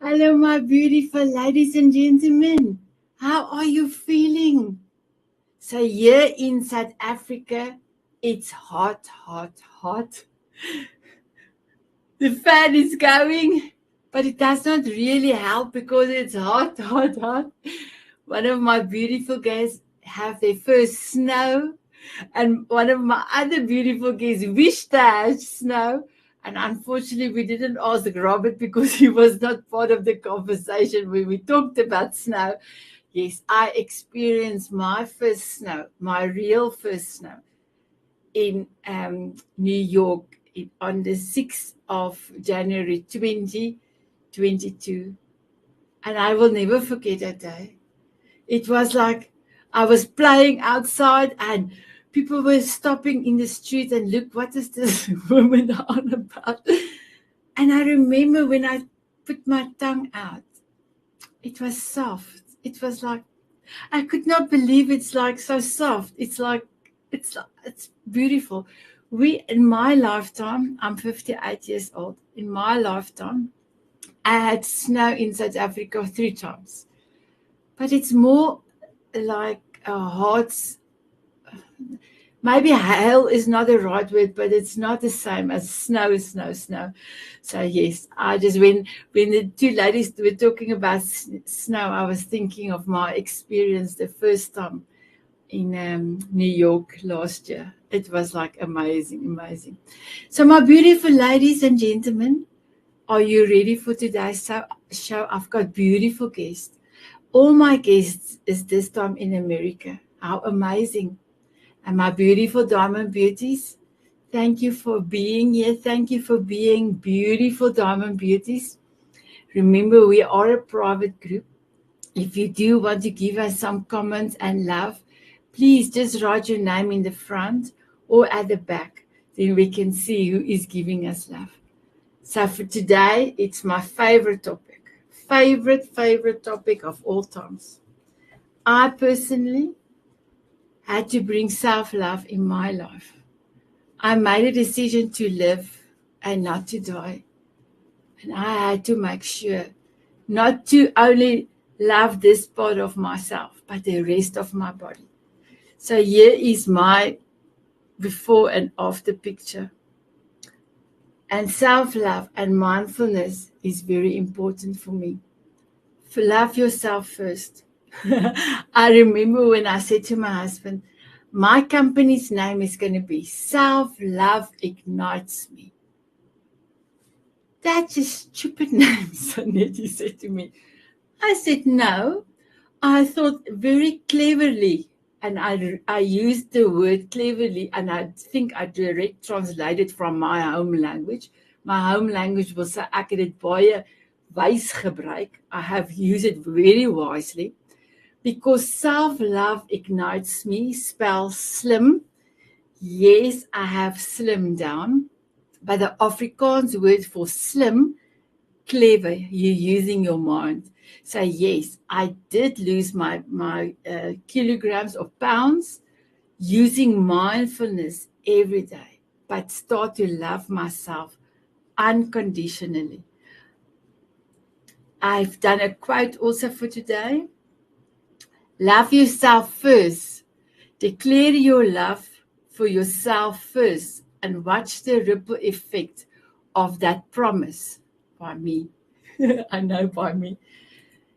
Hello, my beautiful ladies and gentlemen. How are you feeling? So, here in South Africa, it's hot, hot, hot. The fan is going, but it does not really help because it's hot, hot, hot. One of my beautiful guests have their first snow, and one of my other beautiful guests wished to have snow. And unfortunately, we didn't ask Robert because he was not part of the conversation when we talked about snow. Yes, I experienced my first snow, my real first snow, in New York on the 6th of January 2022. And I will never forget that day. It was like I was playing outside and people were stopping in the street and look, what is this woman on about? And I remember when I put my tongue out, it was soft. It was like, I could not believe it's like so soft. It's beautiful. In my lifetime, I'm 58 years old. In my lifetime, I had snow in South Africa 3 times. But it's more like a hot, maybe hail is not the right word, but it's not the same as snow, snow, snow. So yes, I just when the two ladies were talking about snow, I was thinking of my experience the first time in New York last year. It was like amazing, amazing. So my beautiful ladies and gentlemen, are you ready for today's show? I've got beautiful guests. All my guests is this time in America. How amazing. And my beautiful diamond beauties, thank you for being here. Thank you for being beautiful diamond beauties. Remember, we are a private group. If you do want to give us some comments and love, please just write your name in the front or at the back. Then we can see who is giving us love. So for today, it's my favorite topic. Favorite topic of all times. I personally had to bring self-love in my life. I made a decision to live and not to die. And I had to make sure not to only love this part of myself, but the rest of my body. So here is my before and after picture. And self-love and mindfulness is very important for me. Love yourself first. I remember when I said to my husband, my company's name is going to be Self-Love Ignites Me. That's a stupid name, Sanet, he said to me. I said, no. I thought very cleverly, and I used the word cleverly, and I think I direct translated from my home language. My home language will say, ek het dit baie wys gebruik. I have used it very wisely. Because self-love ignites me spells slim. Yes, I have slimmed down. But the Afrikaans word for slim, clever, you're using your mind. So yes, I did lose my kilograms or pounds using mindfulness every day, but start to love myself unconditionally. I've done a quote also for today. Love yourself first. Declare your love for yourself first and watch the ripple effect of that promise by me. I know by me.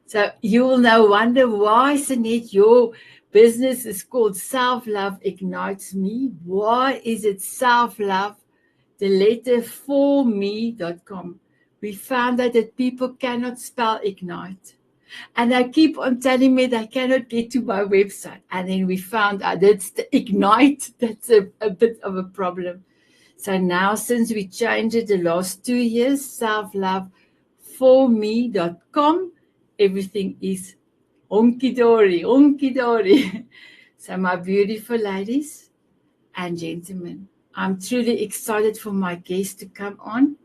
So you will now wonder why, Sanet, your business is called Self-Love Ignites Me. Why is it self-love? The letter for me.com. We found out that people cannot spell ignite. And they keep on telling me they cannot get to my website. And then we found out that's the ignite. That's a bit of a problem. So now, since we changed it the last 2 years, selfloveforme.com, everything is honky-dory, honky-dory. So my beautiful ladies and gentlemen, I'm truly excited for my guests to come on.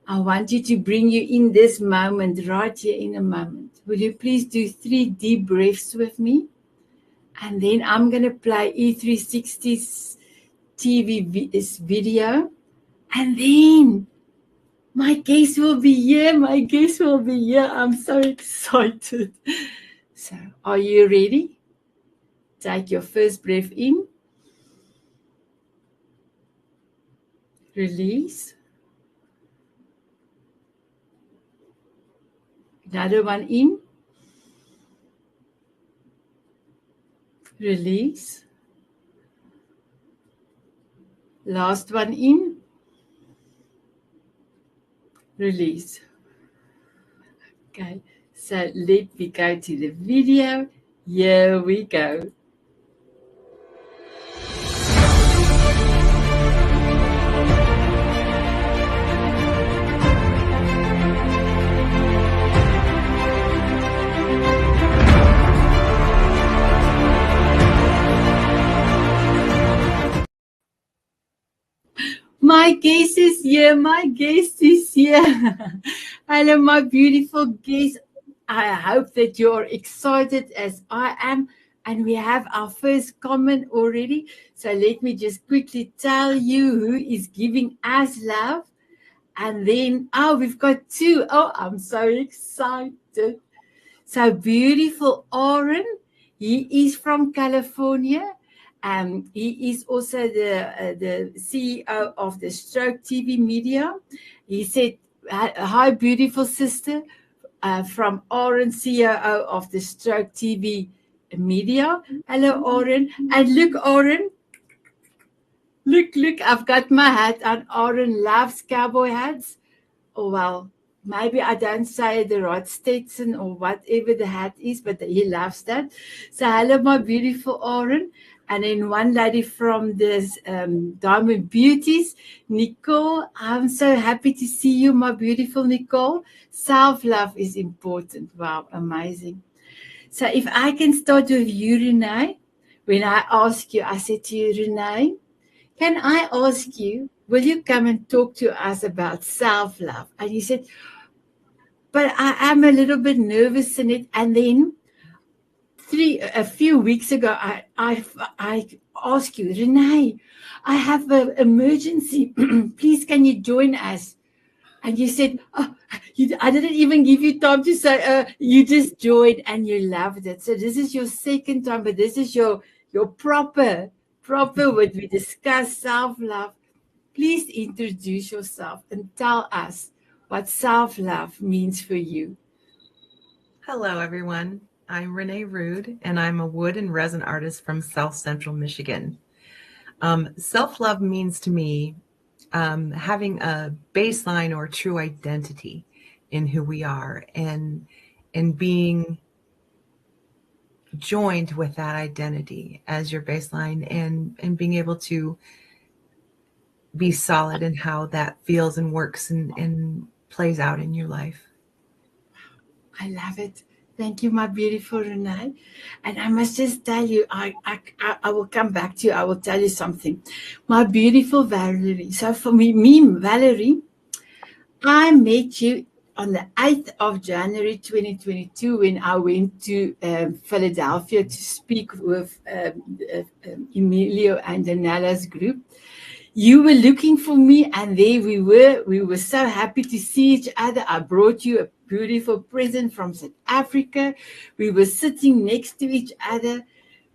I want you to bring you in this moment, right here in a moment. Will you please do 3 deep breaths with me? And then I'm going to play E360's TV video. And then My guest will be here. My guest will be here. I'm so excited. So, are you ready? Take your first breath in, release. Another one in, release. Last one in, release. Okay, so let me go to the video. Here we go. My guest is here. My guest is here. Hello, my beautiful guest. I hope that you're excited as I am. And we have our first comment already. So let me just quickly tell you who is giving us love. And then, we've got two. Oh, I'm so excited. So beautiful, Oren. He is from California. He is also the CEO of the Stroke TV Media. He said, "Hi, beautiful sister, from Oren, CEO of the Stroke TV Media." Hello, Oren. And look, Oren, look, I've got my hat on. Oren loves cowboy hats. Oh, well, maybe I don't say the right Stetson or whatever the hat is, but he loves that. So, hello, my beautiful Oren. And then one lady from this Diamond Beauties, Nicole. I'm so happy to see you, my beautiful Nicole. Self-love is important. Wow, amazing. So, if I can start with you, Renee. When I asked you, I said to you, Renee, can I ask you, will you come and talk to us about self-love? And you said, but I am a little bit nervous in it. And then a few weeks ago, I asked you, Renee, I have an emergency. Please, can you join us? And you said, I didn't even give you time to say, you just joined and you loved it. So this is your second time, but this is your proper what we discuss, self-love. Please introduce yourself and tell us what self-love means for you. Hello, everyone. I'm Renee Rood, and I'm a wood and resin artist from South Central Michigan. Self-love means to me having a baseline or true identity in who we are, and being joined with that identity as your baseline, and being able to be solid in how that feels and works and plays out in your life. I love it. Thank you, my beautiful Renee. And I must just tell you, I will come back to you. I will tell you something. My beautiful Valerie. So for me, Valerie, I met you on the 8th of January 2022 when I went to Philadelphia to speak with Emilio and Danella's group. You were looking for me, and there we were. We were so happy to see each other. I brought you a beautiful present from South Africa. We were sitting next to each other.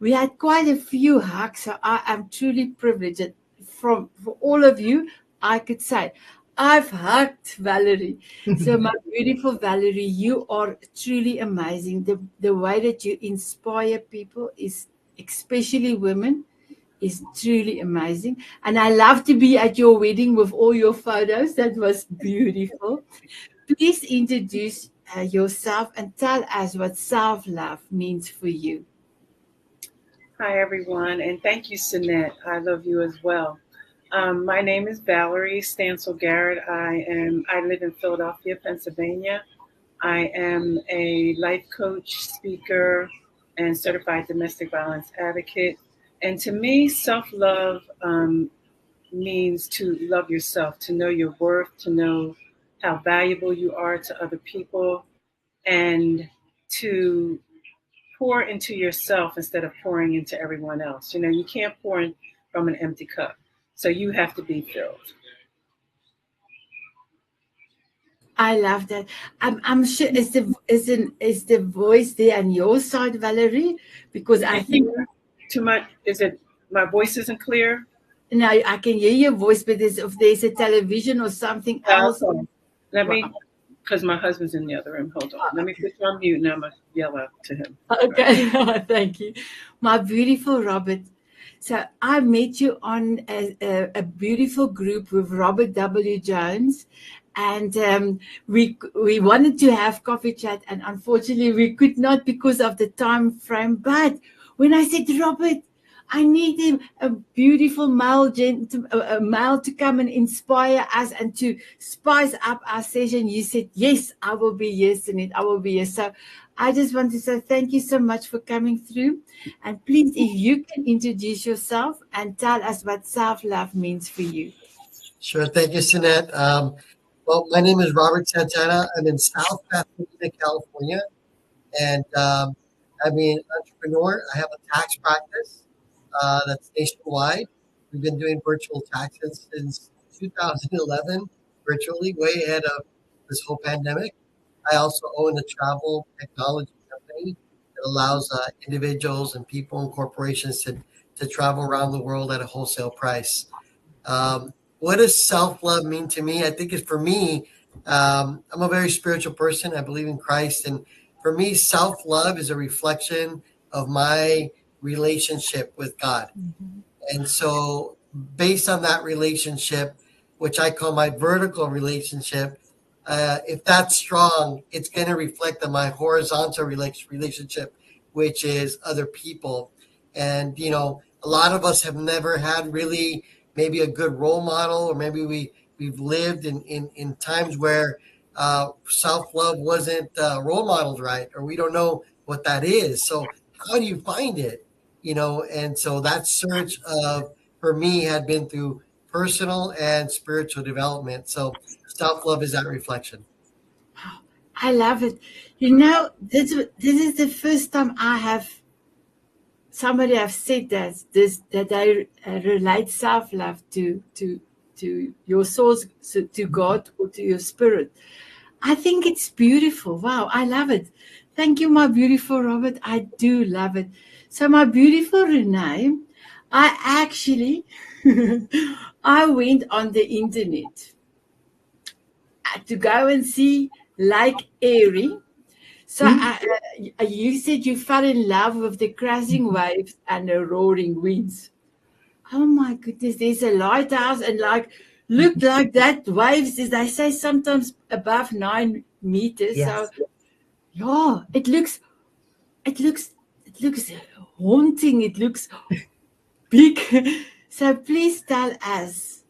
We had quite a few hugs, so I am truly privileged that for all of you, I could say, I've hugged Valerie. So, my beautiful Valerie, you are truly amazing. The way that you inspire people is, especially women, is truly amazing. And I love to be at your wedding with all your photos. That was beautiful. Please introduce yourself and tell us what self-love means for you. Hi, everyone, and thank you, Sanet. I love you as well. My name is Valerie Stansel Garrett. I live in Philadelphia, Pennsylvania. I am a life coach, speaker, and certified domestic violence advocate. And to me, self-love means to love yourself, to know your worth, to know how valuable you are to other people, and to pour into yourself instead of pouring into everyone else. You know, you can't pour in from an empty cup. So you have to be filled. I love that. I'm sure is the voice there on your side, Valerie? Because I Can you think hear too much? Is it my voice isn't clear? now I can hear your voice, but if there's a television or something else, Okay. Let well, me, because my husband's in the other room. Hold on. Let me put you on mute and I'm going to yell out to him. Right. okay. Thank you, my beautiful Robert. So I met you on a beautiful group with Robert W. Jones, and we wanted to have coffee chat, and unfortunately we could not because of the time frame. But when I said, Robert, I need a beautiful a male to come and inspire us and to spice up our session, you said, yes, I will be here, Sanet. I will be here. So I just want to say thank you so much for coming through. And please, if you can introduce yourself and tell us what self-love means for you. Sure. Thank you, Sanet. Well, my name is Robert Santana. I'm in South Pasadena, California, and I'm an entrepreneur. I have a tax practice that's nationwide. We've been doing virtual taxes since 2011, virtually, way ahead of this whole pandemic. I also own a travel technology company that allows individuals and people and corporations to travel around the world at a wholesale price. What does self-love mean to me? I think it's for me, I'm a very spiritual person. I believe in Christ. And for me, self-love is a reflection of my relationship with God. And so based on that relationship, which I call my vertical relationship, if that's strong, it's going to reflect on my horizontal relationship, which is other people. And, a lot of us have never had really maybe a good role model, or maybe we've lived in times where self-love wasn't role modeled right, or we don't know what that is. So how do you find it? And so that search for me had been through personal and spiritual development. So self-love is that reflection. I love it. This is the first time I have somebody have said that I relate self-love to your source, to God, or to your spirit. I think it's beautiful. Wow, I love it. Thank you, my beautiful Robert. I do love it. So, my beautiful Renee, I actually I went on the internet to go and see Lake Erie. So you said you fell in love with the crashing waves and the roaring winds. Oh my goodness, there's a lighthouse and looked like that waves, as they say, sometimes above 9 meters. Yes. So yeah, it looks haunting. It looks big. So please tell us,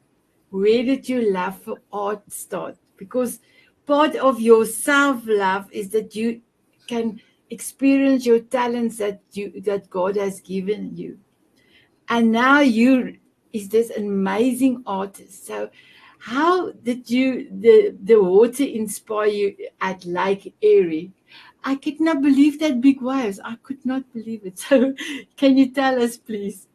where did your love for art start? Because part of your self-love is that you can experience your talents that God has given you. And now you is this amazing artist. So how did the water inspire you at Lake Erie? I could not believe that big waves. I could not believe it. So can you tell us, please?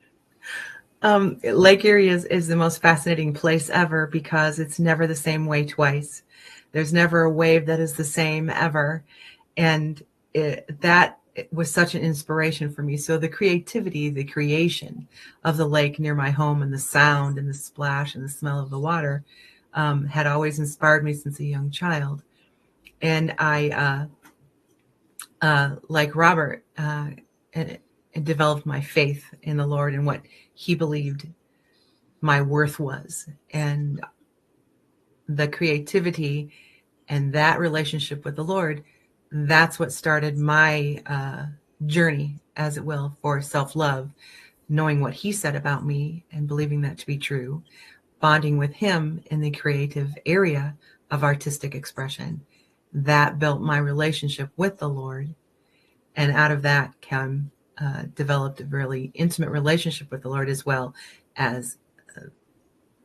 Lake Erie is the most fascinating place ever because it's never the same way twice. There's never a wave that is the same ever. And that was such an inspiration for me. So the creativity, the creation of the lake near my home, and the sound and the splash and the smell of the water had always inspired me since a young child. And I, like Robert, it developed my faith in the Lord and what he believed my worth was. And the creativity and that relationship with the Lord, that's what started my journey, as it will, for self-love, knowing what he said about me and believing that to be true, bonding with him in the creative area of artistic expression. That built my relationship with the Lord. And out of that developed a really intimate relationship with the Lord, as well as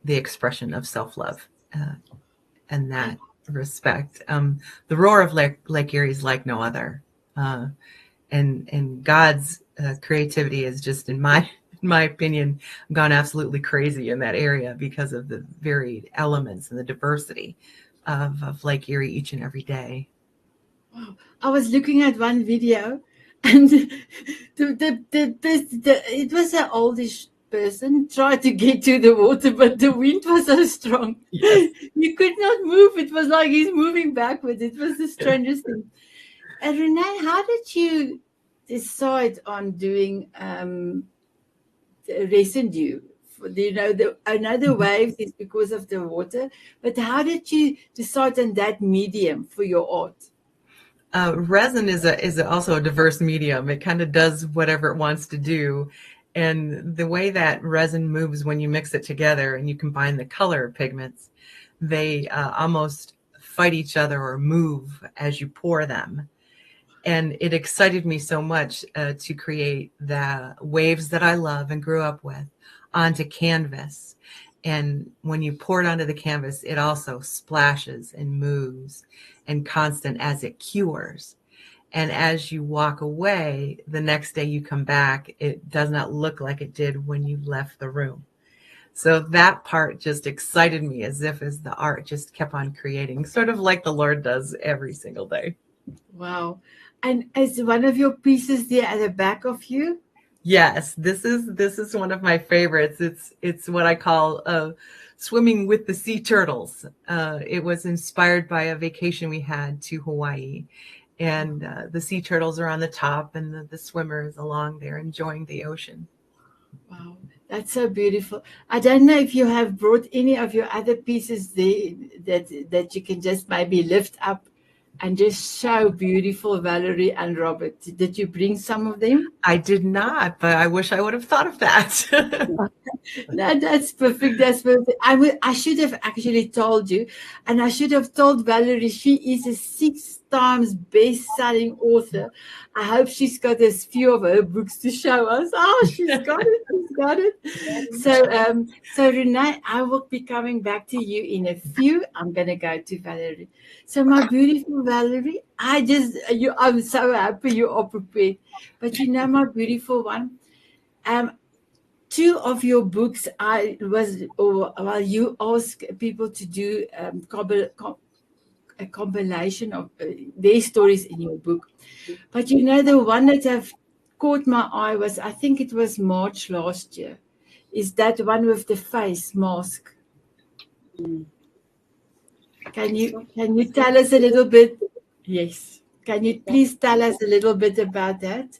the expression of self-love and that respect. The roar of Lake Erie is like no other. And God's creativity is just, in my opinion, gone absolutely crazy in that area because of the varied elements and the diversity of Lake Erie each and every day. Wow. I was looking at one video, and it was an oldish person tried to get to the water, but the wind was so strong. Yes. You could not move. It was like he's moving backwards. It was the strangest thing. And Renee, how did you decide on doing residue? I know the waves is because of the water, but how did you decide on that medium for your art? Resin is also a diverse medium. It kind of does whatever it wants to do. And the way that resin moves when you mix it together and you combine the color pigments, they almost fight each other or move as you pour them. And it excited me so much to create the waves that I love and grew up with onto canvas. And when you pour it onto the canvas, it also splashes and moves and constant as it cures. And as you walk away, the next day you come back, it does not look like it did when you left the room. So that part just excited me as the art just kept on creating, sort of like the Lord does every single day. Wow. And is one of your pieces there at the back of you? Yes, this is one of my favorites. It's what I call swimming with the sea turtles. It was inspired by a vacation we had to Hawaii, and the sea turtles are on the top, and the swimmers along there enjoying the ocean. Wow, that's so beautiful. I don't know if you have brought any of your other pieces there that you can just maybe lift up and just show beautiful, Valerie and Robert. Did you bring some of them? I did not, but I wish I would have thought of that. No, that's perfect. That's perfect. I should have actually told you, and I should have told Valerie she is a 6 times best-selling author. I hope she's got a few of her books to show us. Oh, she's got it. She's got it. So Renee, I will be coming back to you in a few. I'm gonna go to Valerie. So my beautiful Valerie, I'm so happy you are prepared. But you know, my beautiful one, two of your books you ask people to do a compilation of their stories in your book. But you know, the one that have caught my eye was, I think it was March last year, is that one with the face mask. Can you tell us a little bit? Yes. Can you please tell us a little bit about that?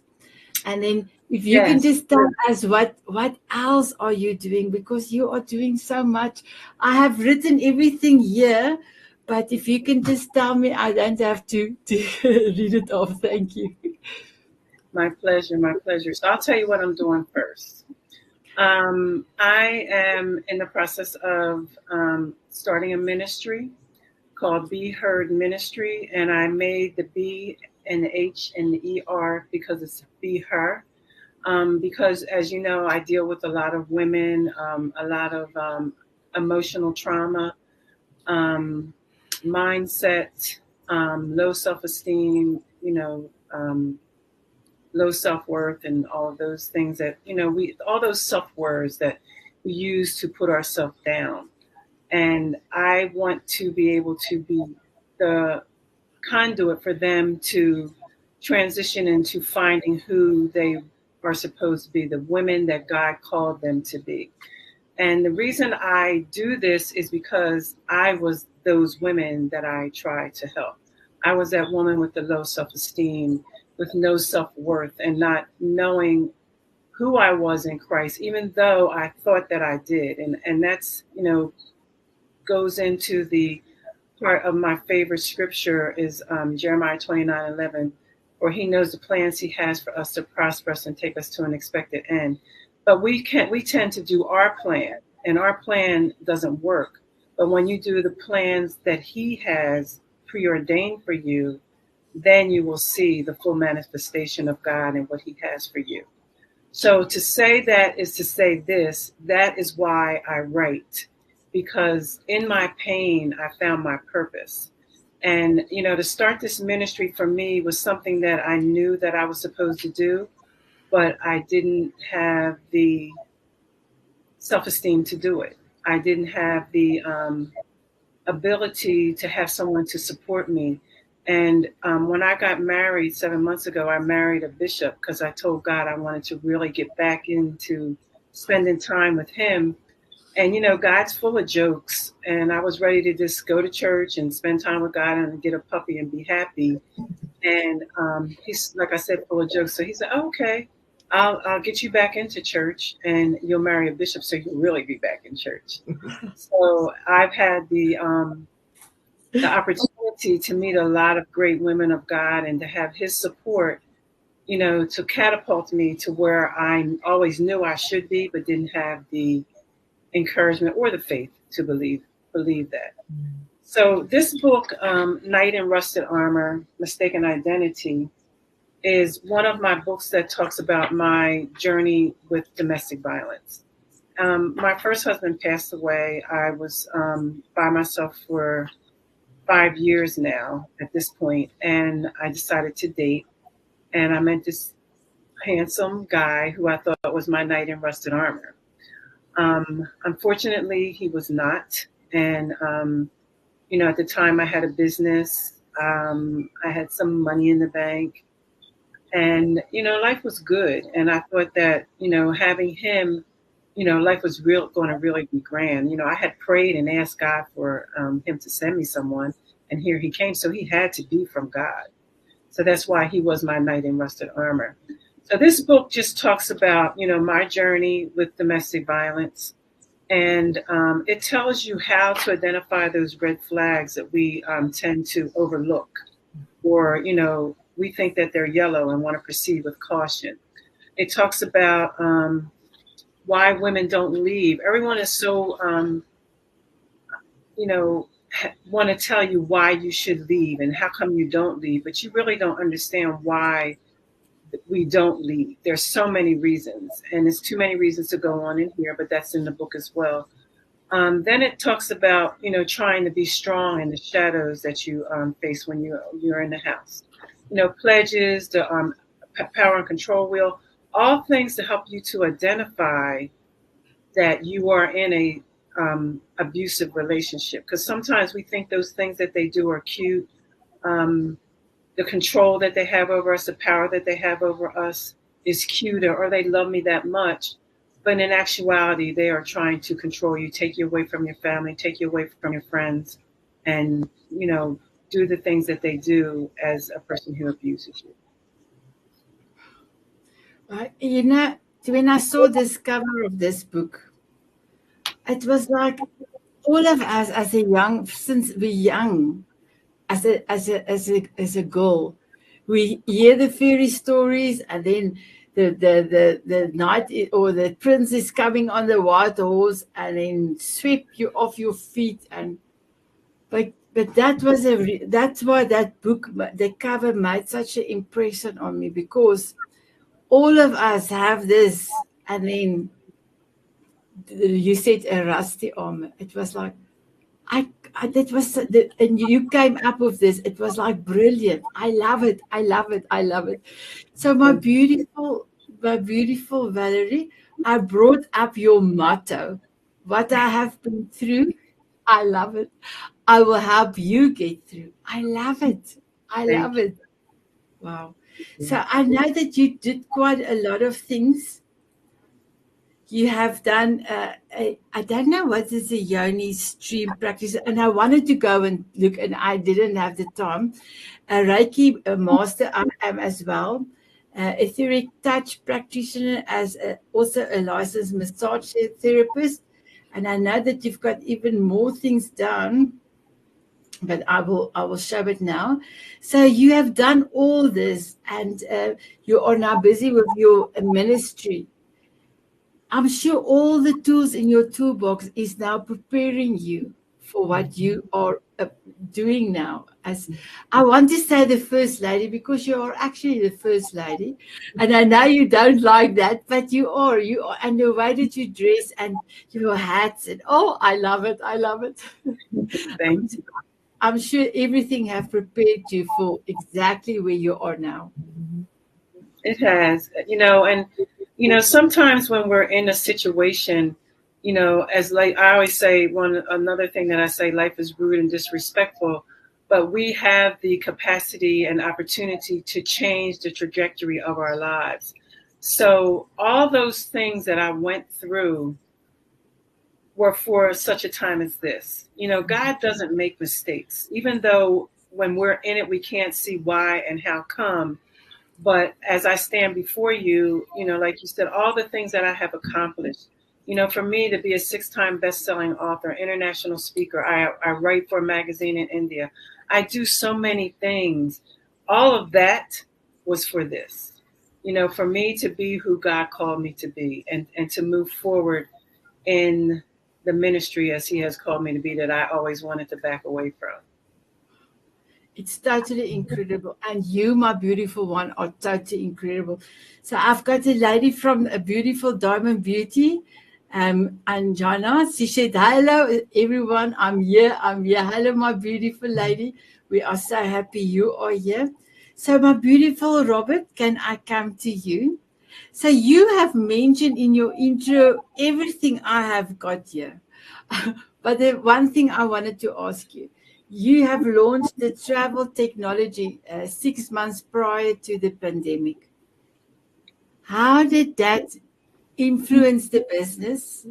And then if you can just tell us what else are you doing, because you are doing so much. I have written everything here, but if you can just tell me, I don't have to read it off. Thank you. My pleasure, my pleasure. So I'll tell you what I'm doing first. I am in the process of starting a ministry called Be Heard Ministry, and I made the B and the H and the ER because it's Be Her. Because, as you know, I deal with a lot of women, a lot of emotional trauma, mindset, low self-esteem, low self-worth, and all of those things that, all those self-words that we use to put ourselves down. And I want to be able to be the conduit for them to transition into finding who they are supposed to be, the women that God called them to be. And the reason I do this is because I was those women that I tried to help. I was that woman with the low self-esteem, with no self-worth, and not knowing who I was in Christ, even though I thought that I did. And that's, goes into the part of my favorite scripture is Jeremiah 29:11, for he knows the plans he has for us to prosper us and take us to an expected end. But we tend to do our plan, and our plan doesn't work. But when you do the plans that he has preordained for you, then you will see the full manifestation of God and what he has for you. So to say that is to say this, that is why I write, because in my pain, I found my purpose. And, to start this ministry for me was something that I knew that I was supposed to do, but I didn't have the self-esteem to do it. I didn't have the ability to have someone to support me. And when I got married 7 months ago, I married a bishop because I told God I wanted to really get back into spending time with him. And, God's full of jokes. And I was ready to just go to church and spend time with God and get a puppy and be happy. And he's, like I said, full of jokes. So he said, oh, okay, I'll get you back into church and you'll marry a bishop so you'll really be back in church. So I've had the opportunity to meet a lot of great women of God and to have his support, to catapult me to where I always knew I should be, but didn't have the encouragement or the faith to believe that. So this book, Knight in Rusted Armor, Mistaken Identity, is one of my books that talks about my journey with domestic violence. My first husband passed away. I was by myself for 5 years now at this point, and I decided to date. And I met this handsome guy who I thought was my knight in rusted armor. Unfortunately, he was not. And, at the time I had a business. I had some money in the bank. And, life was good. And I thought that, having him, life was going to really be grand. I had prayed and asked God for him to send me someone. And here he came. So he had to be from God. So that's why he was my knight in rusted armor. So this book just talks about, my journey with domestic violence. And it tells you how to identify those red flags that we tend to overlook, or, we think that they're yellow and want to proceed with caution. It talks about why women don't leave. Everyone is so, want to tell you why you should leave and how come you don't leave, but you really don't understand why we don't leave. There's so many reasons, and there's too many reasons to go on in here, but that's in the book as well. Then it talks about, trying to be strong in the shadows that you face when you're in the house. Pledges, the power and control wheel, all things to help you to identify that you are in a abusive relationship. Because sometimes we think those things that they do are cute. The control that they have over us, the power that they have over us is cute, or they love me that much. But in actuality, they are trying to control you, take you away from your family, take you away from your friends, and, do the things that they do as a person who abuses you. When I saw this cover of this book, it was like all of us since we're young, as a girl, we hear the fairy stories, and then the knight or the prince is coming on the white horse and then sweep you off your feet. But that's why that book, the cover, made such an impression on me, because all of us have this. And then you said a rusty armor. It was like, that was and you came up with this. It was like brilliant. I love it. I love it. I love it. So my beautiful Valerie, I brought up your motto. What I have been through, I love it. I will help you get through. I love it. I love it. Wow. So I know that you did quite a lot of things. You have done, I don't know what is a yoni stream practice, and I wanted to go and look, and I didn't have the time. A Reiki master I am as well, etheric touch practitioner, as also a licensed massage therapist, and I know that you've got even more things done, but I will show it now. So you have done all this, and you are now busy with your ministry. I'm sure all the tools in your toolbox is now preparing you for what you are doing now. As I want to say the first lady, because you are actually the first lady, and I know you don't like that, but you are, and the way that you dress and your hats, and I love it. I love it. Thank you. I'm sure everything have prepared you for exactly where you are now. It has, and sometimes when we're in a situation, as like I always say, another thing that I say, life is rude and disrespectful, but we have the capacity and opportunity to change the trajectory of our lives. So all those things that I went through were for such a time as this. God doesn't make mistakes, even though when we're in it, we can't see why and how come. But as I stand before you, like you said, all the things that I have accomplished, for me to be a 6-time best-selling author, international speaker, I write for a magazine in India. I do so many things. All of that was for this, for me to be who God called me to be, and to move forward in the ministry as he has called me to be, that I always wanted to back away from. It's totally incredible. And you, my beautiful one, are totally incredible. So I've got a lady from a beautiful Diamond Beauty, Anjana. She said, hello, everyone. I'm here. Hello, my beautiful lady. We are so happy you are here. So my beautiful Robert, can I come to you? So you have mentioned in your intro everything I have got here. But the one thing I wanted to ask you, you have launched the travel technology 6 months prior to the pandemic. How did that influence the business?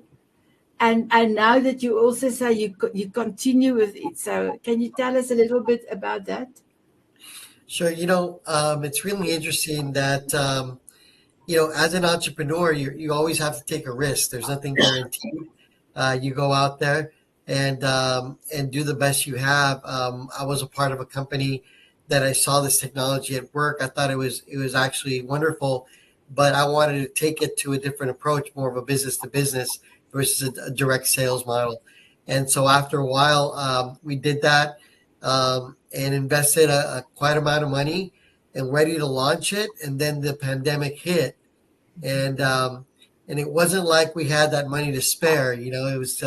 And now that you also say you continue with it, so can you tell us a little bit about that? Sure. It's really interesting that, as an entrepreneur, you always have to take a risk. There's nothing guaranteed. You go out there and do the best you have. I was a part of a company that I saw this technology at work. I thought it was actually wonderful, but I wanted to take it to a different approach, more of a business to business versus a direct sales model. And so after a while, we did that and invested a quite amount of money and ready to launch it. And then the pandemic hit, and it wasn't like we had that money to spare. It was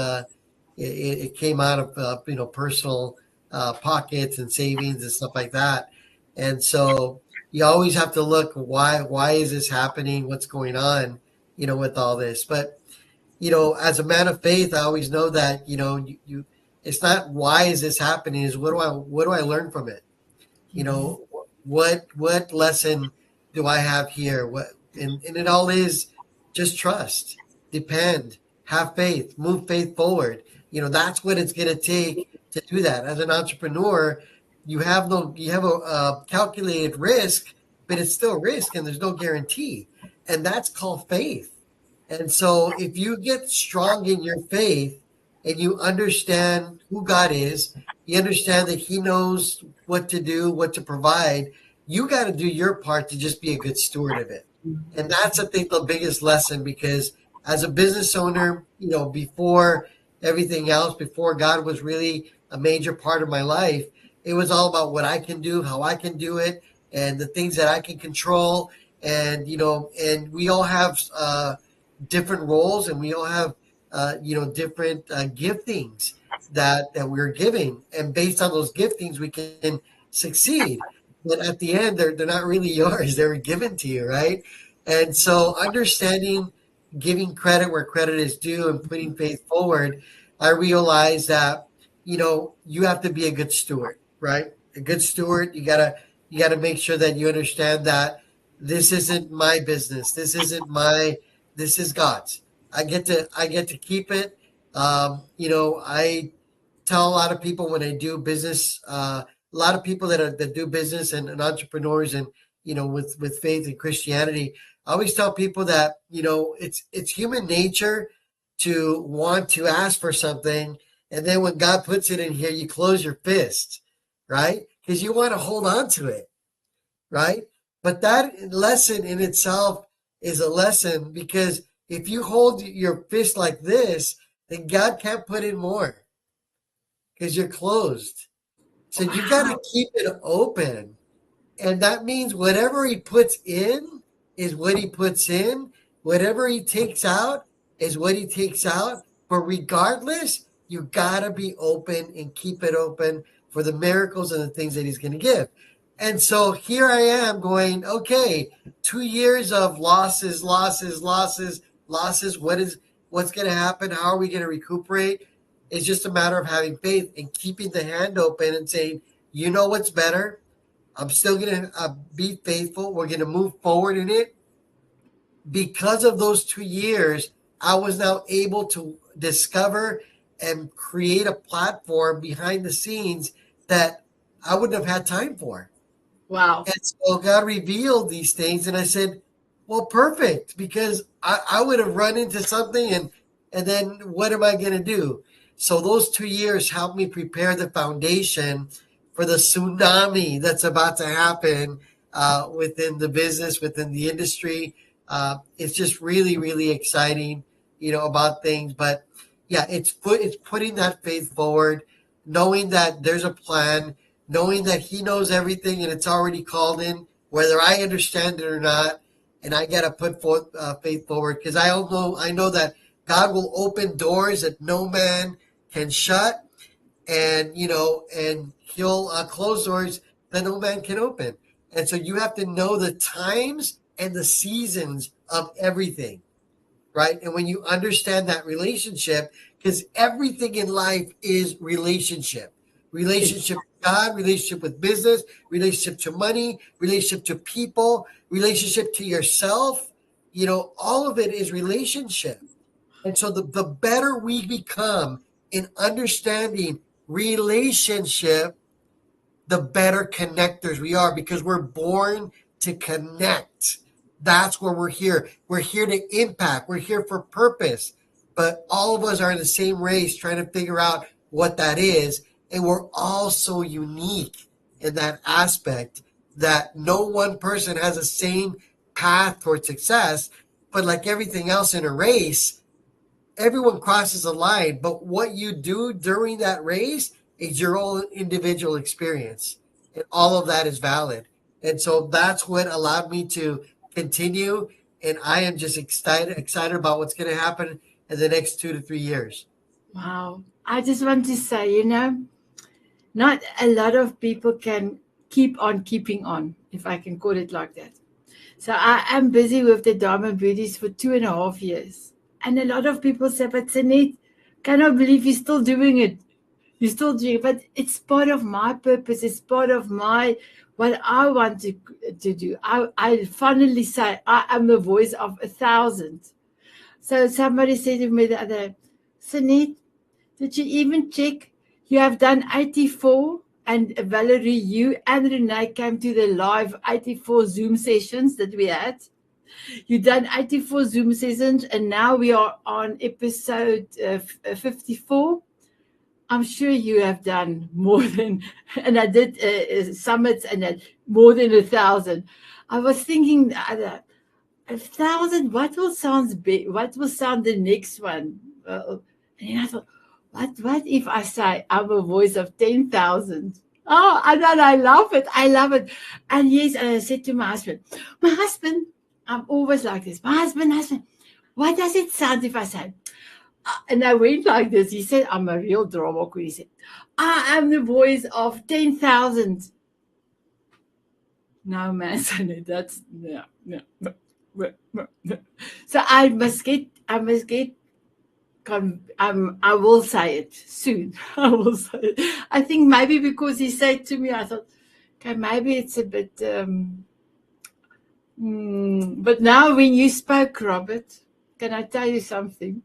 it came out of personal pockets and savings and stuff like that. And so you always have to look, why is this happening? What's going on? With all this. But as a man of faith, I always know that you it's not why is this happening, is what do I learn from it? What lesson do I have here? And it all is just trust, depend, have faith, move faith forward. That's what it's going to take to do that. As an entrepreneur, you have a calculated risk, but it's still risk and there's no guarantee. And that's called faith. And so if you get strong in your faith and you understand who God is, you understand that he knows what to do, what to provide, you got to do your part to just be a good steward of it. And that's, I think, the biggest lesson, because as a business owner, before everything else, before God was really a major part of my life, it was all about what I can do, how I can do it, and the things that I can control. And, and we all have different roles, and we all have, different giftings that we're giving. And based on those giftings, we can succeed. But at the end, they're not really yours. They were given to you, right? And so understanding, giving credit where credit is due, and putting faith forward, I realized that, you have to be a good steward, right? A good steward. You gotta make sure that you understand that this isn't my business. This is God's. I get to keep it. I tell a lot of people when I do business, a lot of people that do business and entrepreneurs, and with faith and Christianity, I always tell people that it's human nature to want to ask for something, and then when God puts it in here, you close your fist, right? Because you want to hold on to it, right? But that lesson in itself is a lesson, because if you hold your fist like this, then God can't put in more because you're closed. So you got to keep it open. And that means whatever he puts in is what he puts in. Whatever he takes out is what he takes out. But regardless, you got to be open and keep it open for the miracles and the things that he's going to give. And so here I am going, okay, 2 years of losses. What is, what's going to happen, how are we going to recuperate. It's just a matter of having faith and keeping the hand open and saying, you know what's better. I'm still going to be faithful. We're going to move forward in it. Because of those 2 years, I was now able to discover and create a platform behind the scenes that I wouldn't have had time for. Wow. And so God revealed these things, and I said, well, perfect, because I would have run into something, and then what am I going to do? So those 2 years helped me prepare the foundation for the tsunami that's about to happen within the business, within the industry. It's just really, really exciting, about things. But yeah, it's putting that faith forward, knowing that there's a plan, knowing that He knows everything and it's already called in, whether I understand it or not. And I got to put forth faith forward, because I know that God will open doors that no man can shut, and and He'll close doors that no man can open. And so you have to know the times and the seasons of everything, right? And when you understand that relationship, because everything in life is relationship with God, relationship with business, relationship to money, relationship to people, relationship to yourself, all of it is relationship. And so the better we become in understanding relationship, the better connectors we are, because we're born to connect. That's where we're here. We're here to impact. We're here for purpose. But all of us are in the same race trying to figure out what that is. And we're all so unique in that aspect that no one person has the same path towards success. But like everything else in a race, everyone crosses a line, but what you do during that race is your own individual experience, and all of that is valid. And so that's what allowed me to continue, and I am just excited about what's going to happen in the next 2 to 3 years. Wow. I just want to say, not a lot of people can keep on keeping on, if I can call it like that. So I am busy with the Diamond Beauties for 2.5 years. And a lot of people say, but Sanet, cannot believe you're still doing it. You're still doing it. But it's part of my purpose. It's part of what I want to do. I finally say, I am the voice of 1,000. So somebody said to me the other, Sanet, did you even check? You have done 84, and Valerie, you and Renee came to the live 84 Zoom sessions that we had. You've done 84 Zoom sessions, and now we are on episode 54. I'm sure you have done more than, and I did summits and more than 1,000. I was thinking the other, 1,000, what will sound big? What will sound the next one? And I thought, what if I say I'm a voice of 10,000? Oh, and then I love it. I love it. And yes, and I said to my husband, I'm always like this. My husband, what does it sound if I say? And I went like this. He said, I'm a real drama queen. He said, I am the voice of 10,000. No, man, that's no. So I will say it soon. I will say it. I think maybe because he said to me, I thought, okay, maybe it's a bit. But now when you spoke, Robert, can I tell you something?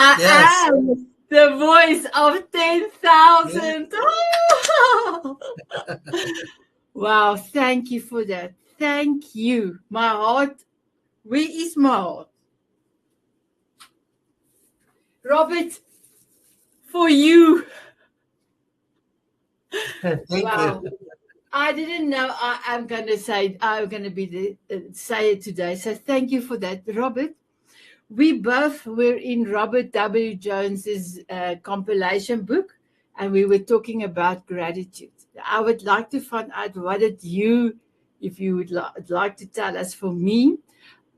I am the voice of 10,000. Oh! Wow, thank you for that. Thank you. My heart, where is my heart? Robert, for you. Thank you. I didn't know I'm going to say it today. So thank you for that, Robert. We both were in Robert W. Jones's compilation book, and we were talking about gratitude. I would like to find out if you would like to tell us. For me,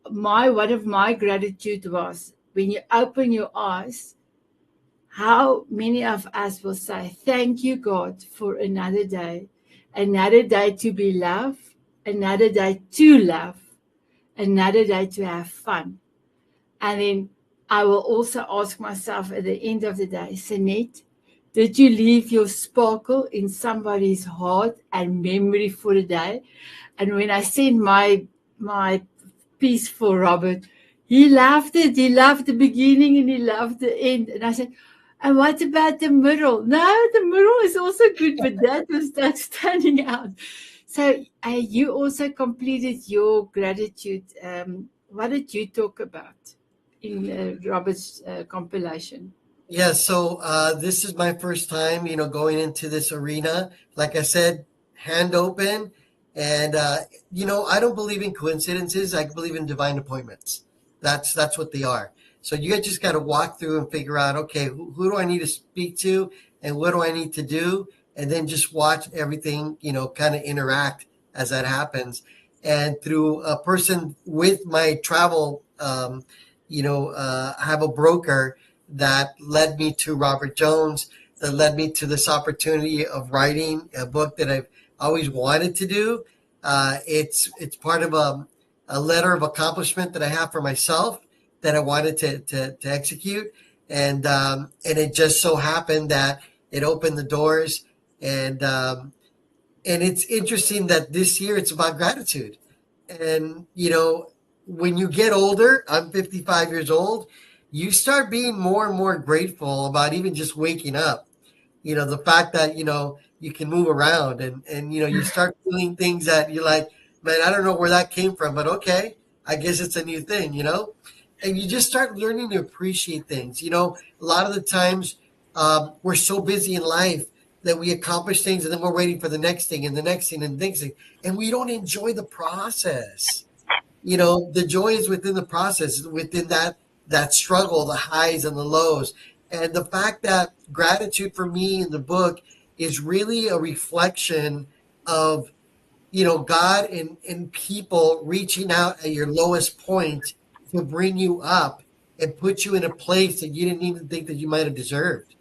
one of my gratitude was when you open your eyes. How many of us will say, thank you, God, for another day to be loved, another day to love, another day to have fun. And then I will also ask myself at the end of the day, Sanet, did you leave your sparkle in somebody's heart and memory for the day? And when I send my piece for Robert, he loved it. He loved the beginning and he loved the end. And I said, and what about the middle? No, the middle is also good, but that was that standing out. So you also completed your gratitude. What did you talk about in Robert's compilation? Yeah, so this is my first time, going into this arena. Like I said, hand open. And, I don't believe in coincidences. I believe in divine appointments. That's what they are. So you just got to walk through and figure out, okay, who do I need to speak to and what do I need to do? And then just watch everything, kind of interact as that happens. And through a person with my travel, I have a broker that led me to Robert Jones, that led me to this opportunity of writing a book that I've always wanted to do. It's part of a letter of accomplishment that I have for myself that I wanted to execute. And it just so happened that it opened the doors. And it's interesting that this year it's about gratitude. And, when you get older, I'm 55 years old, you start being more and more grateful about even just waking up. The fact that, you can move around and you start feeling things that you're like, man, I don't know where that came from, but okay, I guess it's a new thing, and you just start learning to appreciate things. A lot of the times we're so busy in life that we accomplish things and then we're waiting for the next thing and the next thing and the next thing, and we don't enjoy the process. The joy is within the process, within that struggle, the highs and the lows. And the fact that gratitude for me in the book is really a reflection of, God and people reaching out at your lowest point to bring you up and put you in a place that you didn't even think that you might have deserved.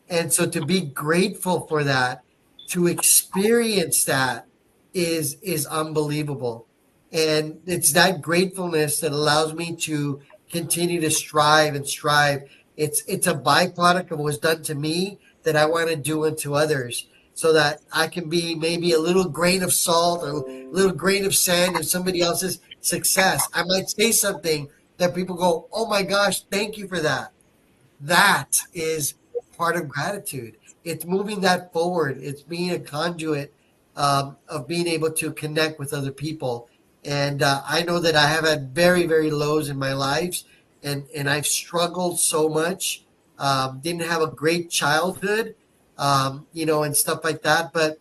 And so to be grateful for that, to experience that is unbelievable. And it's that gratefulness that allows me to continue to strive and strive. It's a byproduct of what's done to me that I want to do unto others, so that I can be maybe a little grain of salt or a little grain of sand in somebody else's success. I might say something that people go, oh my gosh, thank you for that. That is part of gratitude. It's moving that forward. It's being a conduit of being able to connect with other people. And I know that I have had very, very lows in my lives, and I've struggled so much. Didn't have a great childhood, and stuff like that. But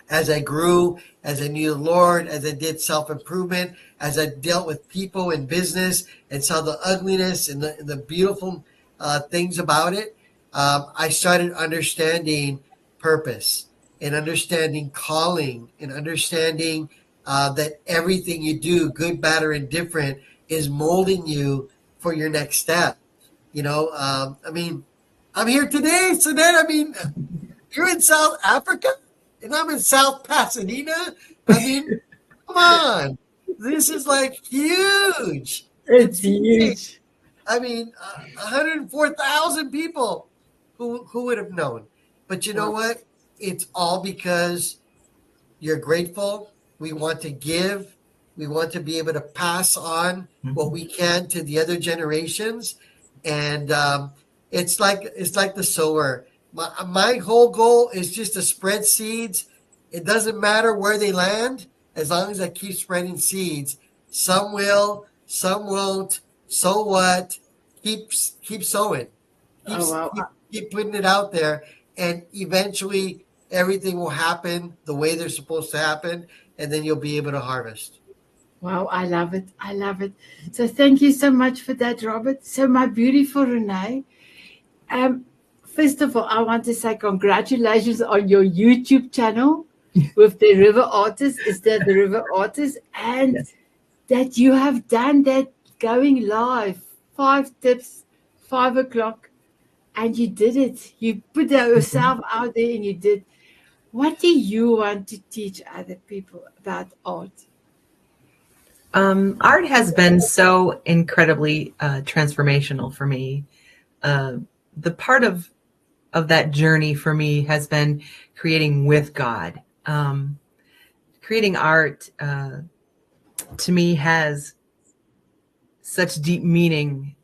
as I grew, as I knew the Lord, as I did self-improvement, as I dealt with people in business and saw the ugliness and the beautiful things about it, I started understanding purpose and understanding calling and understanding that everything you do, good, bad, or indifferent, is molding you for your next step. I'm here today, so then, you're in South Africa and I'm in South Pasadena. Come on. This is like huge. It's huge. 104,000 people. Who would have known? But you know what? It's all because you're grateful. We want to give. We want to be able to pass on what we can to the other generations. And it's like the sower. My whole goal is just to spread seeds. It doesn't matter where they land, as long as I keep spreading seeds. Some will, some won't. So what? Keep sowing. Keep putting it out there, and eventually everything will happen the way they're supposed to happen, and then you'll be able to harvest. Wow, I love it. I love it. So thank you so much for that, Robert. So my beautiful Renee, first of all, I want to say congratulations on your YouTube channel with the River Artist. Is that the River Artist? And that you have done that going live, 5 tips, 5 o'clock, and you did it. You put yourself out there and you did. What do you want to teach other people about art? Art has been so incredibly transformational for me. The part of that journey for me has been creating with God. Creating art to me has such deep meaning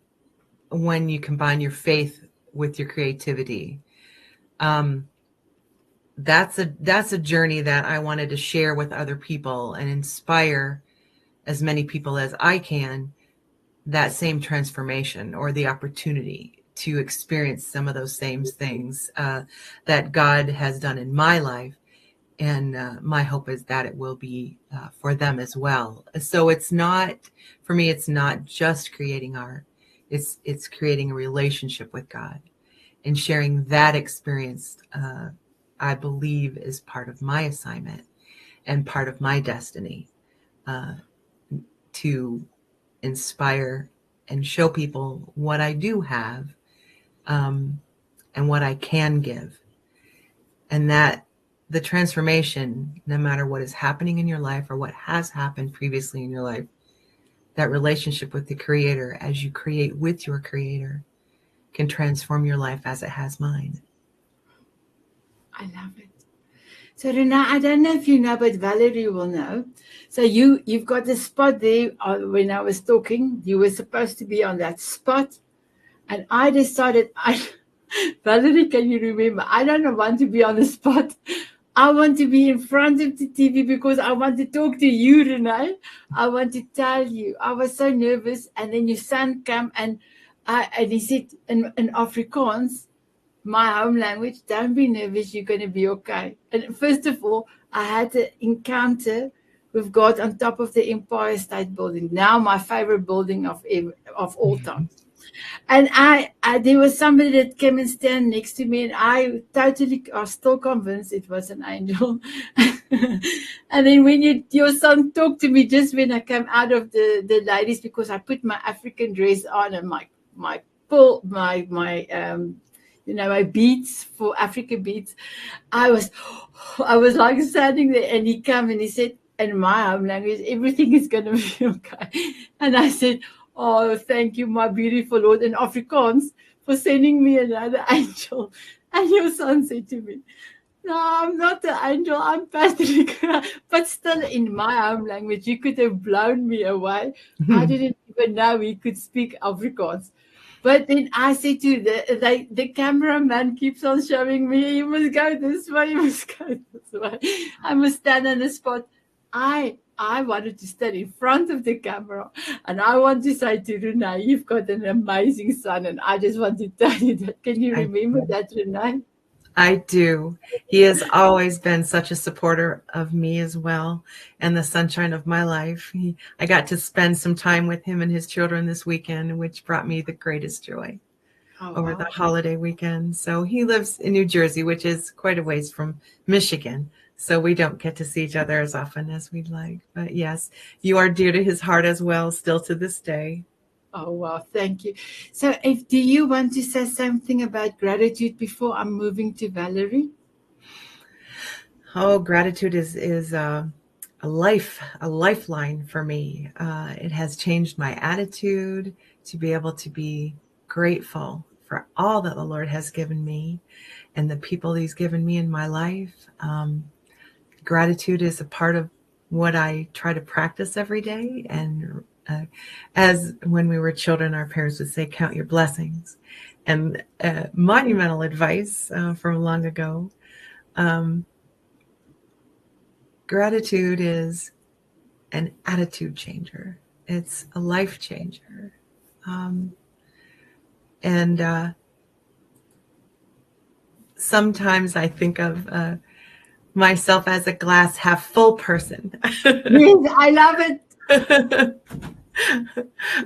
when you combine your faith with your creativity. That's a journey that I wanted to share with other people and inspire as many people as I can that same transformation or the opportunity to experience some of those same things that God has done in my life. And my hope is that it will be for them as well. So it's not, for me, it's not just creating art. It's creating a relationship with God and sharing that experience, I believe, is part of my assignment and part of my destiny, to inspire and show people what I do have, and what I can give. And that the transformation, no matter what is happening in your life or what has happened previously in your life, that relationship with the Creator as you create with your Creator can transform your life as it has mine. I love it. So Renee, I don't know if you know, but Valerie will know. So you've got the spot there. When I was talking, you were supposed to be on that spot, and I decided, Valerie, can you remember? I don't want to be on the spot. I want to be in front of the TV because I want to talk to you, Renee. I want to tell you. I was so nervous, and then your son came and he said in Afrikaans, my home language, don't be nervous, you're going to be okay. And first of all, I had an encounter with God on top of the Empire State Building, now my favorite building of all time. And I there was somebody that came and stand next to me, and I was still convinced it was an angel. And then when your son talked to me just when I came out of the ladies, because I put my African dress on and my my beads for African beads, I was like standing there, and he came and he said, in my home language, everything is going to be okay. And I said, oh, thank you, my beautiful Lord, in Afrikaans, for sending me another angel. And your son said to me, no, I'm not the angel, I'm Patrick. But still, in my home language, you could have blown me away. I didn't even know he could speak Afrikaans. But then I said to the cameraman keeps on showing me, you must go this way, you must go this way. I must stand on the spot. I wanted to stand in front of the camera, and I want to say to Renee, you've got an amazing son, and I just want to tell you that. Can you remember that, Renee? I do. He has always been such a supporter of me as well, and the sunshine of my life. I got to spend some time with him and his children this weekend, which brought me the greatest joy over the holiday weekend. So he lives in New Jersey, which is quite a ways from Michigan. So we don't get to see each other as often as we'd like. But yes, you are dear to his heart as well, still to this day. Oh, wow. Thank you. So do you want to say something about gratitude before I'm moving to Valerie? Oh, gratitude is a lifeline for me. It has changed my attitude to be able to be grateful for all that the Lord has given me and the people he's given me in my life. Gratitude is a part of what I try to practice every day. And as when we were children, our parents would say, count your blessings. And monumental advice from long ago. Gratitude is an attitude changer. It's a life changer. And sometimes I think of myself as a glass half full person. Yes, I love it.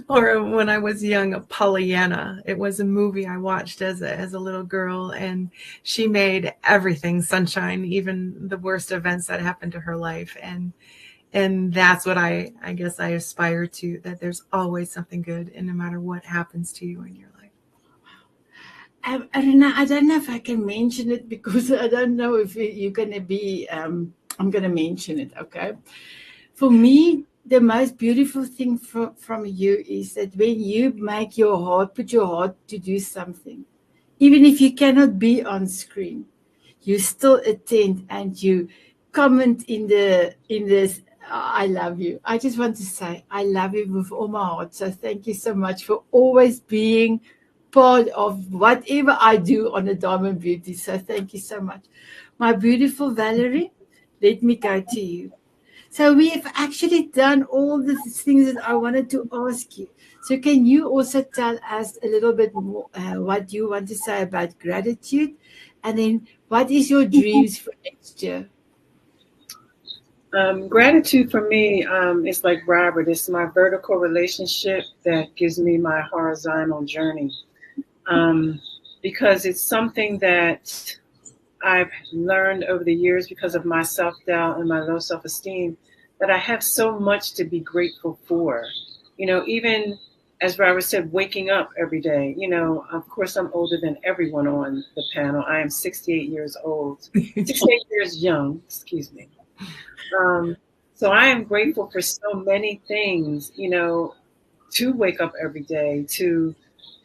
Or when I was young, Pollyanna. It was a movie I watched as a little girl, and she made everything sunshine, even the worst events that happened to her life. And that's what I guess I aspire to, that there's always something good, and no matter what happens to you in your life. I don't know if I can mention it, because I don't know if you're going to be, I'm going to mention it, okay? For me, the most beautiful thing from you is that when you make your heart, put your heart to do something, even if you cannot be on screen, you still attend and you comment in this. I love you. I just want to say I love you with all my heart. So thank you so much for always being part of whatever I do on a Diamond Beauty. So thank you so much. My beautiful Valerie, let me go to you. So we have actually done all the things that I wanted to ask you. So can you also tell us a little bit more what you want to say about gratitude, and then what is your dreams for next year? Gratitude for me is like Robert. It's my vertical relationship that gives me my horizontal journey, um, because it's something that I've learned over the years because of my self doubt and my low self esteem that I have so much to be grateful for. Even as Robert said, waking up every day. Of course, I'm older than everyone on the panel. I am 68 years old, 68 years young, excuse me. Um, so I am grateful for so many things, to wake up every day, to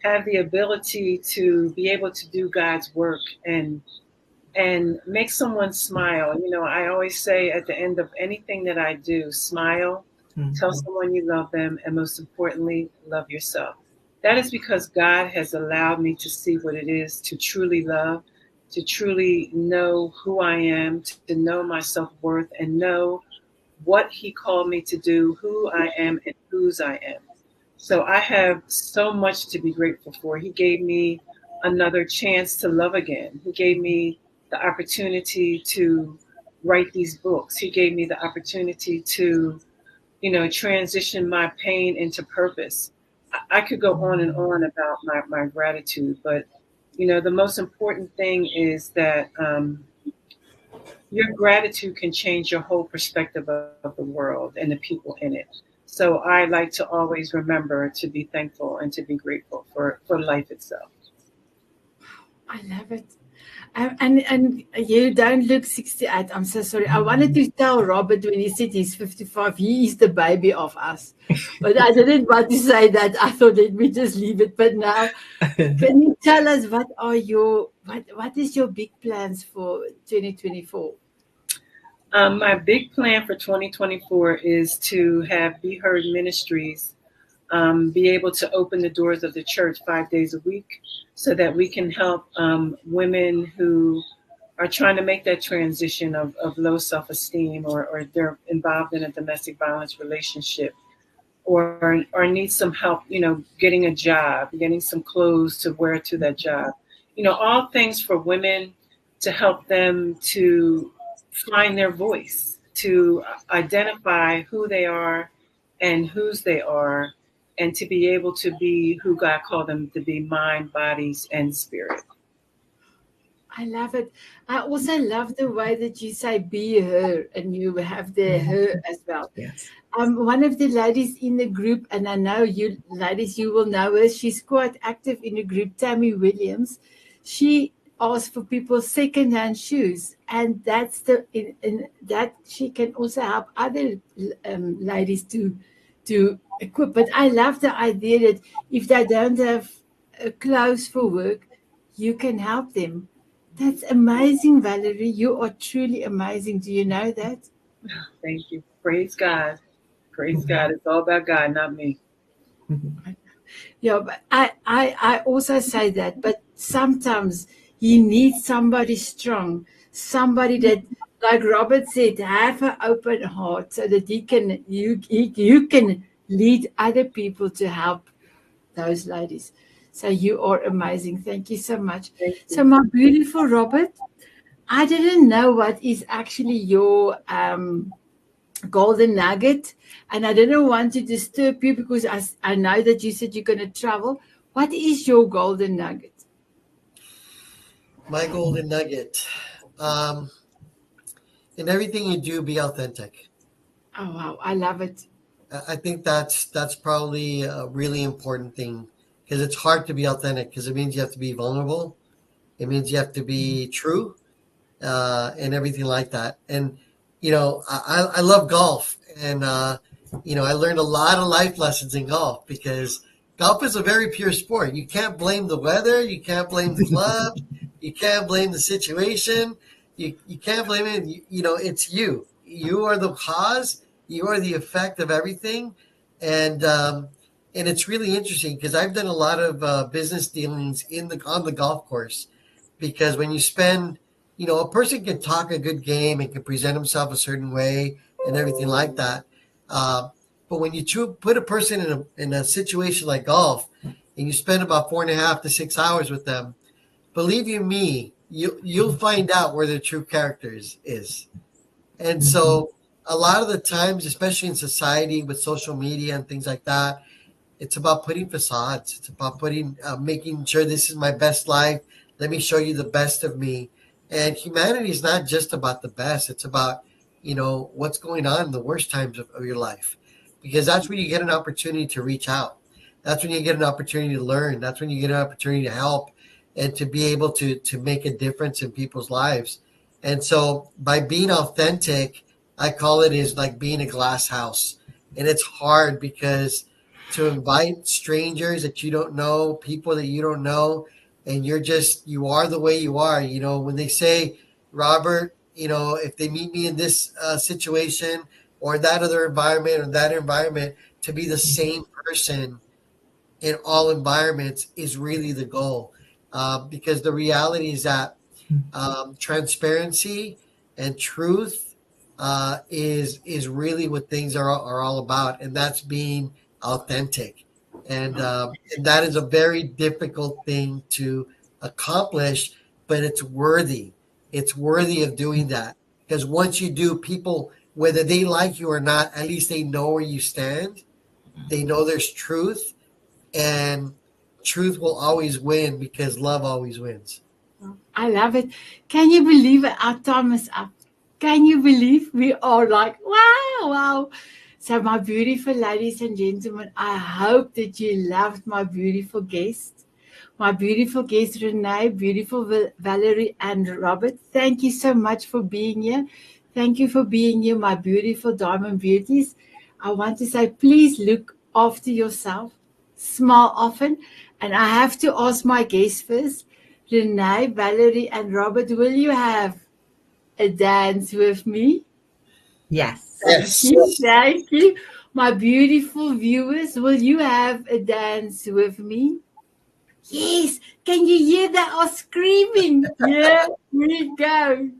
have the ability to be able to do God's work and make someone smile. I always say at the end of anything that I do, smile, tell someone you love them, and most importantly, love yourself. That is because God has allowed me to see what it is to truly love, to truly know who I am, to know my self worth, and know what He called me to do, who I am, and whose I am. So I have so much to be grateful for. He gave me another chance to love again. He gave me the opportunity to write these books. He gave me the opportunity to, transition my pain into purpose. I could go on and on about my gratitude, but, the most important thing is that your gratitude can change your whole perspective of the world and the people in it. So I like to always remember to be thankful and to be grateful for life itself. I love it. And you don't look 68. I'm so sorry. I wanted to tell Robert when he said he's 55, he is the baby of us. But I didn't want to say that. I thought let me just leave it. But now, can you tell us what is your big plans for 2024? My big plan for 2024 is to have Be Heard Ministries be able to open the doors of the church 5 days a week so that we can help women who are trying to make that transition of low self-esteem, or they're involved in a domestic violence relationship, or need some help, getting a job, getting some clothes to wear to that job. All things for women to help them to find their voice, to identify who they are and whose they are, and to be able to be who God called them to be: mind, bodies, and spirit. I love it. I also love the way that you say be her and you have the her as well. Yes. One of the ladies in the group, and I know you ladies, you will know her. She's quite active in the group, Tammy Williams. She asks for people's secondhand shoes, and that's in that she can also help other ladies to equip. But I love the idea that if they don't have clothes for work, you can help them. That's amazing, Valerie. You are truly amazing. Do you know that? Thank you. Praise God. Praise God. It's all about God, not me. Yeah, but I also say that, but sometimes you need somebody strong, somebody that, like Robert said, have an open heart so that you can lead other people to help those ladies. So you are amazing. Thank you so much. Thank So you. my beautiful Robert, I didn't know what is actually your golden nugget, and I didn't want to disturb you because I know that you said you're going to travel. What is your golden nugget? My golden nugget. Um, in everything you do, be authentic. Oh wow, I love it. I think that's probably a really important thing because it's hard to be authentic because it means you have to be vulnerable. It means you have to be true and everything like that. And I love golf, and I learned a lot of life lessons in golf because golf is a very pure sport. You can't blame the weather. You can't blame the club. You can't blame the situation. You can't blame it. It's you. You are the cause. You are the effect of everything. And it's really interesting because I've done a lot of business dealings on the golf course because when you spend, a person can talk a good game and can present himself a certain way and everything like that. Uh, but when you put a person in a situation like golf and you spend about 4.5 to 6 hours with them, believe you me, you'll find out where their true characters is. And so a lot of the times, especially in society with social media and things like that, it's about putting facades. It's about making sure this is my best life. Let me show you the best of me. And humanity is not just about the best. It's about, what's going on in the worst times of your life, because that's when you get an opportunity to reach out. That's when you get an opportunity to learn. That's when you get an opportunity to help and to be able to make a difference in people's lives. And so by being authentic, I call it is like being a glass house. And it's hard because to invite strangers that you don't know, people that you don't know, and you are the way you are. When they say, Robert, if they meet me in this situation or that other environment or that environment, to be the same person in all environments is really the goal. Because the reality is that transparency and truth is really what things are all about, and that's being authentic. And that is a very difficult thing to accomplish, but it's worthy. It's worthy of doing that because once you do, people, whether they like you or not, at least they know where you stand. They know there's truth, and truth will always win because love always wins. I love it. Can you believe it? Our time is up. Can you believe we are like, wow, wow. So, my beautiful ladies and gentlemen, I hope that you loved my beautiful guest. My beautiful guest, Renee, beautiful Valerie, and Robert. Thank you so much for being here. Thank you for being here, my beautiful diamond beauties. I want to say, please look after yourself, smile often. And I have to ask my guests first, Renee, Valerie, and Robert, will you have a dance with me? Yes. Thank Yes. you. Thank you. My beautiful viewers, will you have a dance with me? Yes. Can you hear that? Or screaming? Yeah, we go.